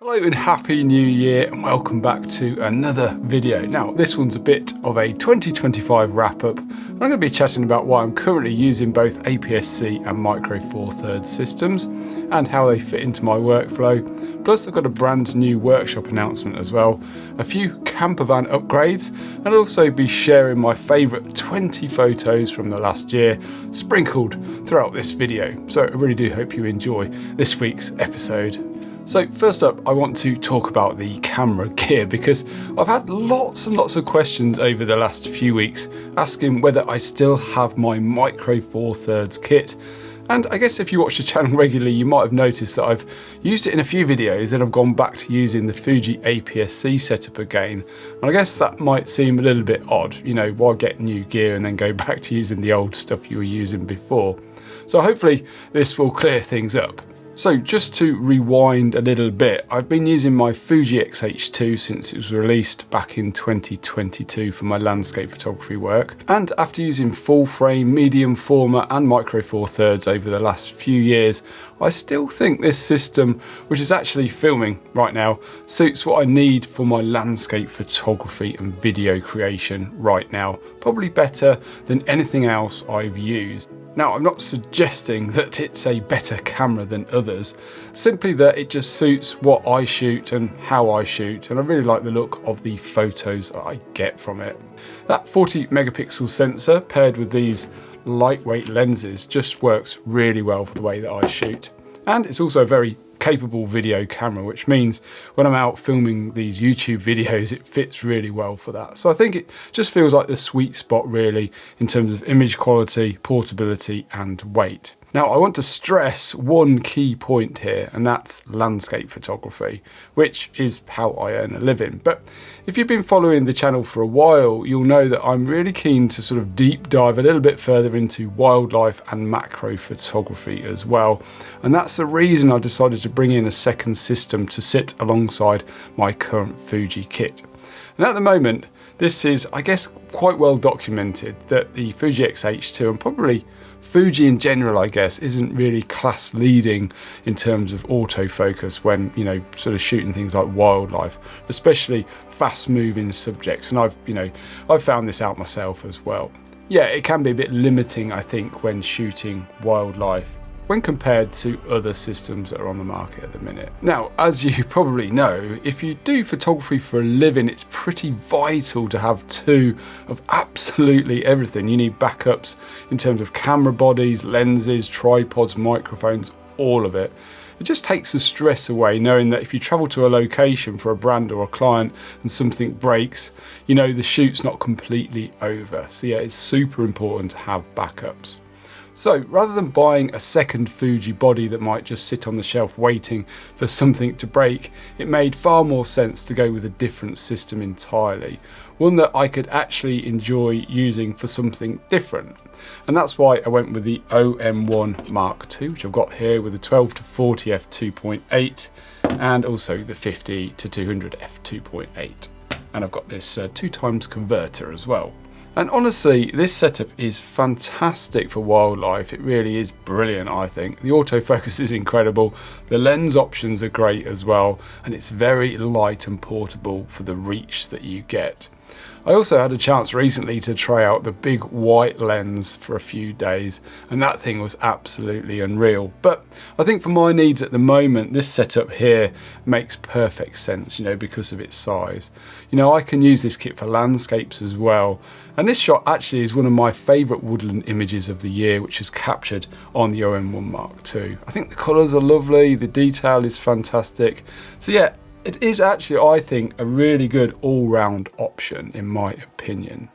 Hello and happy new year and welcome back to another video. Now this one's a bit of a 2025 wrap up. I'm going to be chatting about why I'm currently using both APS-C and Micro Four third systems and how they fit into my workflow. Plus I've got a brand new workshop announcement as well, a few camper van upgrades, and I'll also be sharing my favourite 20 photos from the last year sprinkled throughout this video. So I really do hope you enjoy this week's episode. So first up, I want to talk about the camera gear because I've had lots and lots of questions over the last few weeks asking whether I still have my Micro Four thirds kit. And I guess if you watch the channel regularly, you might have noticed that I've used it in a few videos and I've gone back to using the Fuji APS-C setup again. And I guess that might seem a little bit odd, you know, why get new gear and then go back to using the old stuff you were using before. So hopefully this will clear things up. So just to rewind a little bit, I've been using my Fuji X-H2 since it was released back in 2022 for my landscape photography work. And after using full frame, medium format and Micro Four thirds over the last few years, I still think this system, which is actually filming right now, suits what I need for my landscape photography and video creation right now. Probably better than anything else I've used. Now, I'm not suggesting that it's a better camera than others, simply that it just suits what I shoot and how I shoot, and I really like the look of the photos that I get from it. That 40 megapixel sensor paired with these lightweight lenses just works really well for the way that I shoot. And it's also a very capable video camera, which means when I'm out filming these YouTube videos, it fits really well for that. So I think it just feels like the sweet spot really in terms of image quality, portability and weight. Now I want to stress one key point here, and that's landscape photography, which is how I earn a living. But if you've been following the channel for a while, you'll know that I'm really keen to sort of deep dive a little bit further into wildlife and macro photography as well. And that's the reason I decided to bring in a second system to sit alongside my current Fuji kit. And at the moment, this is, I guess, quite well documented that the Fuji X-H2 and probably Fuji in general, I guess, isn't really class leading in terms of autofocus when, you know, sort of shooting things like wildlife, especially fast moving subjects. And I've found this out myself as well. Yeah, it can be a bit limiting, I think, when shooting wildlife when compared to other systems that are on the market at the minute. Now, as you probably know, if you do photography for a living, it's pretty vital to have two of absolutely everything. You need backups in terms of camera bodies, lenses, tripods, microphones, all of it. It just takes the stress away knowing that if you travel to a location for a brand or a client and something breaks, you know the shoot's not completely over. So yeah, it's super important to have backups. So rather than buying a second Fuji body that might just sit on the shelf waiting for something to break, it made far more sense to go with a different system entirely, one that I could actually enjoy using for something different. And that's why I went with the OM1 Mark II, which I've got here with the 12 to 40 f2.8 and also the 50 to 200 f2.8. And I've got this 2x converter as well. And honestly, this setup is fantastic for wildlife. It really is brilliant, I think. The autofocus is incredible. The lens options are great as well. And it's very light and portable for the reach that you get. I also had a chance recently to try out the big white lens for a few days, and that thing was absolutely unreal. But I think for my needs at the moment, this setup here makes perfect sense, you know, because of its size. You know, I can use this kit for landscapes as well. And this shot actually is one of my favourite woodland images of the year, which is captured on the OM1 Mark II. I think the colours are lovely, the detail is fantastic. So yeah, it is actually, I think, a really good all-round option in my opinion.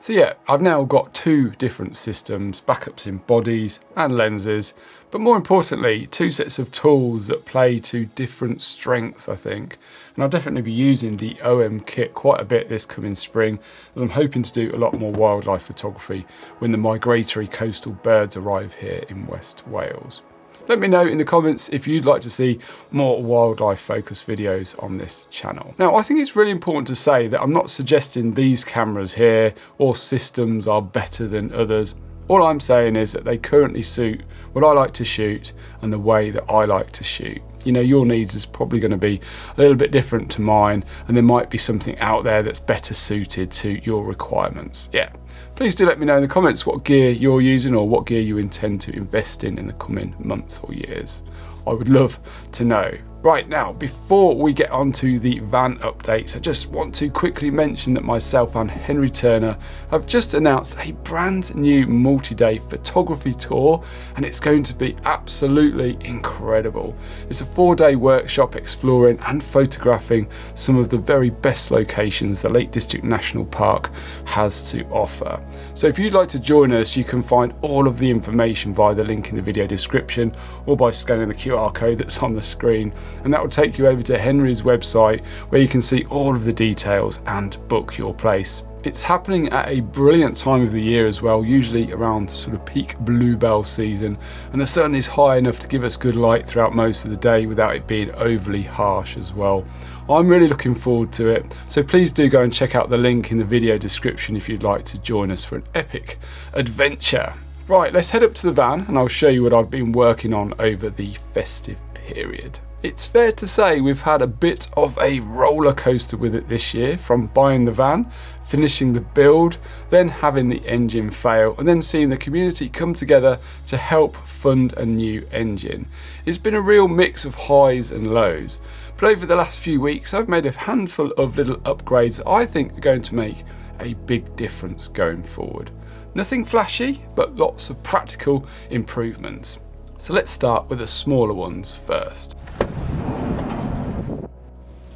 So yeah, I've now got two different systems, backups in bodies and lenses, but more importantly, two sets of tools that play to different strengths, I think. And I'll definitely be using the OM kit quite a bit this coming spring, as I'm hoping to do a lot more wildlife photography when the migratory coastal birds arrive here in West Wales. Let me know in the comments if you'd like to see more wildlife focused videos on this channel. Now, I think it's really important to say that I'm not suggesting these cameras here or systems are better than others. All I'm saying is that they currently suit what I like to shoot and the way that I like to shoot. You know, your needs is probably going to be a little bit different to mine, and there might be something out there that's better suited to your requirements. Yeah, please do let me know in the comments what gear you're using or what gear you intend to invest in the coming months or years. I would love to know. Right, now, before we get on to the van updates, I just want to quickly mention that myself and Henry Turner have just announced a brand new multi-day photography tour, and it's going to be absolutely incredible. It's a 4-day workshop exploring and photographing some of the very best locations the Lake District National Park has to offer. So if you'd like to join us, you can find all of the information via the link in the video description or by scanning the QR code that's on the screen. And that will take you over to Henry's website, where you can see all of the details and book your place. It's happening at a brilliant time of the year as well, usually around sort of peak bluebell season, and the sun is high enough to give us good light throughout most of the day without it being overly harsh as well. I'm really looking forward to it, so please do go and check out the link in the video description if you'd like to join us for an epic adventure. Right, let's head up to the van and I'll show you what I've been working on over the festive period. It's fair to say we've had a bit of a roller coaster with it this year, from buying the van, finishing the build, then having the engine fail, and then seeing the community come together to help fund a new engine. It's been a real mix of highs and lows, but over the last few weeks I've made a handful of little upgrades that I think are going to make a big difference going forward. Nothing flashy, but lots of practical improvements. So let's start with the smaller ones first.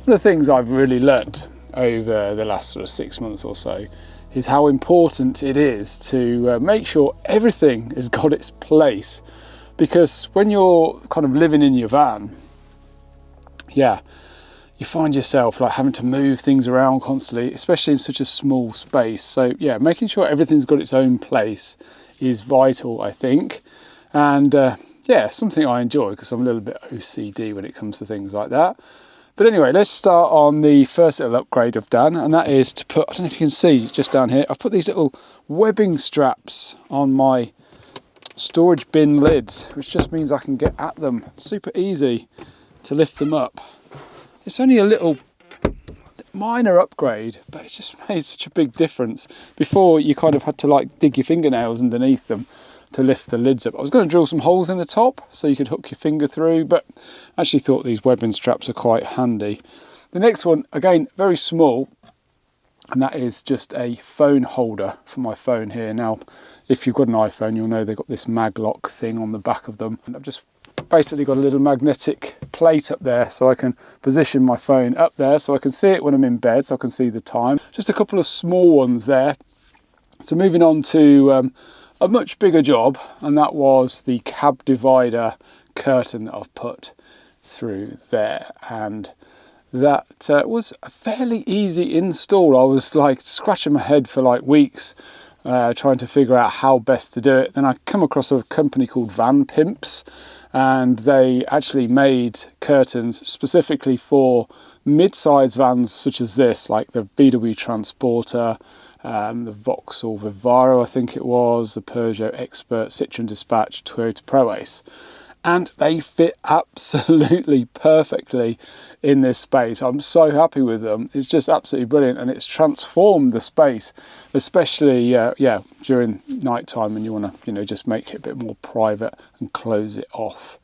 One of the things I've really learnt over the last sort of 6 months or so is how important it is to make sure everything has got its place, because when you're kind of living in your van, yeah, you find yourself like having to move things around constantly, especially in such a small space. So yeah, making sure everything's got its own place is vital, I think. And yeah, something I enjoy because I'm a little bit OCD when it comes to things like that. But anyway, let's start on the first little upgrade I've done, and that is to put, I don't know if you can see just down here, I've put these little webbing straps on my storage bin lids, which just means I can get at them. Super easy to lift them up. It's only a little minor upgrade, but it's just made such a big difference. Before, you kind of had to like dig your fingernails underneath them to lift the lids up. I was going to drill some holes in the top so you could hook your finger through, but I actually thought these webbing straps are quite handy. The next one, again, very small, and that is just a phone holder for my phone here. Now, if you've got an iPhone, you'll know they've got this mag lock thing on the back of them. And I've just basically got a little magnetic plate up there so I can position my phone up there so I can see it when I'm in bed, so I can see the time. Just a couple of small ones there. So moving on to a much bigger job, and that was the cab divider curtain that I've put through there, and that was a fairly easy install. I was like scratching my head for like weeks trying to figure out how best to do it. Then I come across a company called Van Pimps, and they actually made curtains specifically for mid-size vans such as this, like the VW Transporter, the Vauxhall Vivaro, I think it was, the Peugeot Expert, Citroen Dispatch, Toyota ProAce. And they fit absolutely perfectly in this space. I'm so happy with them. It's just absolutely brilliant, and it's transformed the space, especially yeah, during night time when you want to, you know, just make it a bit more private and close it off.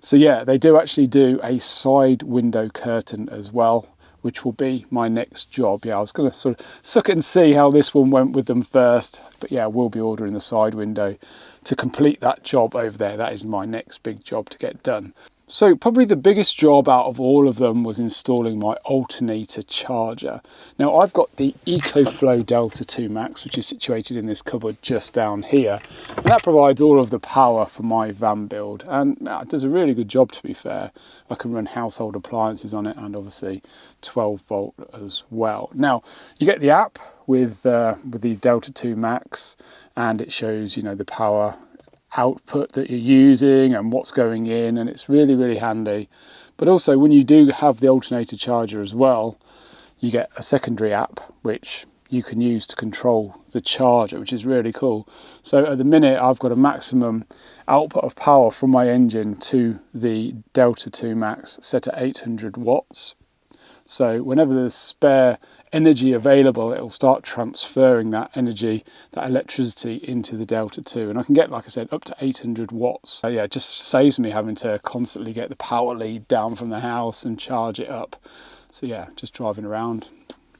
So yeah, they do actually do a side window curtain as well, which will be my next job. Yeah, I was going to sort of suck it and see how this one went with them first, but yeah, we'll be ordering the side window to complete that job over there. That is my next big job to get done. So probably the biggest job out of all of them was installing my alternator charger. Now I've got the EcoFlow Delta 2 Max, which is situated in this cupboard just down here, and that provides all of the power for my van build, and it does a really good job, to be fair. I can run household appliances on it, and obviously 12 volt as well. Now you get the app with the Delta 2 Max, and it shows, you know, the power output that you're using and what's going in, and it's really, really handy. But also when you do have the alternator charger as well, you get a secondary app which you can use to control the charger, which is really cool. So at the minute I've got a maximum output of power from my engine to the Delta 2 Max set at 800 watts. So whenever there's spare energy available, it'll start transferring that energy, that electricity into the Delta 2. And I can get, like I said, up to 800 watts. Yeah, it just saves me having to constantly get the power lead down from the house and charge it up. So yeah, just driving around.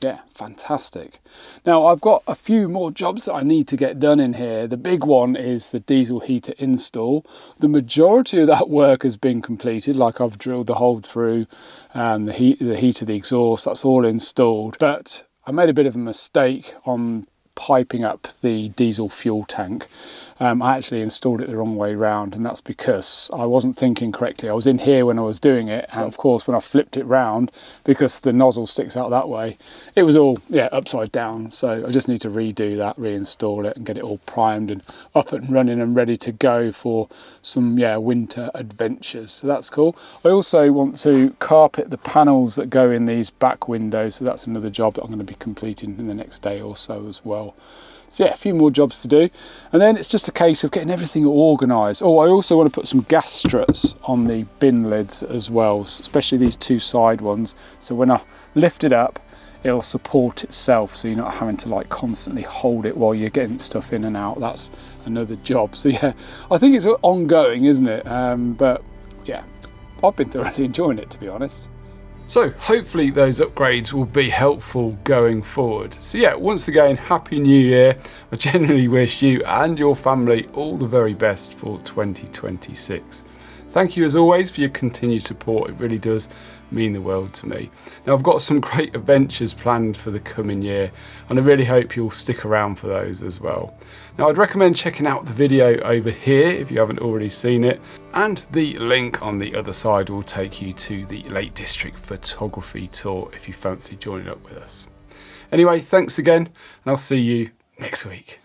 Yeah, fantastic. Now I've got a few more jobs that I need to get done in here. The big one is the diesel heater install. The majority of that work has been completed, like I've drilled the hole through, the heater, the exhaust, that's all installed. But I made a bit of a mistake on piping up the diesel fuel tank. I actually installed it the wrong way round, and that's because I wasn't thinking correctly. I was in here when I was doing it, and of course when I flipped it round, because the nozzle sticks out that way, it was all upside down. So I just need to redo that, reinstall it and get it all primed and up and running and ready to go for some winter adventures. So that's cool. I also want to carpet the panels that go in these back windows, so that's another job that I'm going to be completing in the next day or so as well. So yeah, a few more jobs to do, and then it's just a case of getting everything organised. Oh, I also want to put some gas struts on the bin lids as well, especially these two side ones, so when I lift it up it'll support itself, so you're not having to like constantly hold it while you're getting stuff in and out. That's another job. So yeah, I think it's ongoing, isn't it? But yeah, I've been thoroughly enjoying it, to be honest. So hopefully those upgrades will be helpful going forward. So yeah, once again, Happy New Year. I genuinely wish you and your family all the very best for 2026. Thank you as always for your continued support. It really does mean the world to me. Now I've got some great adventures planned for the coming year, and I really hope you'll stick around for those as well. Now I'd recommend checking out the video over here if you haven't already seen it, and the link on the other side will take you to the Lake District photography tour if you fancy joining up with us. Anyway, thanks again, and I'll see you next week.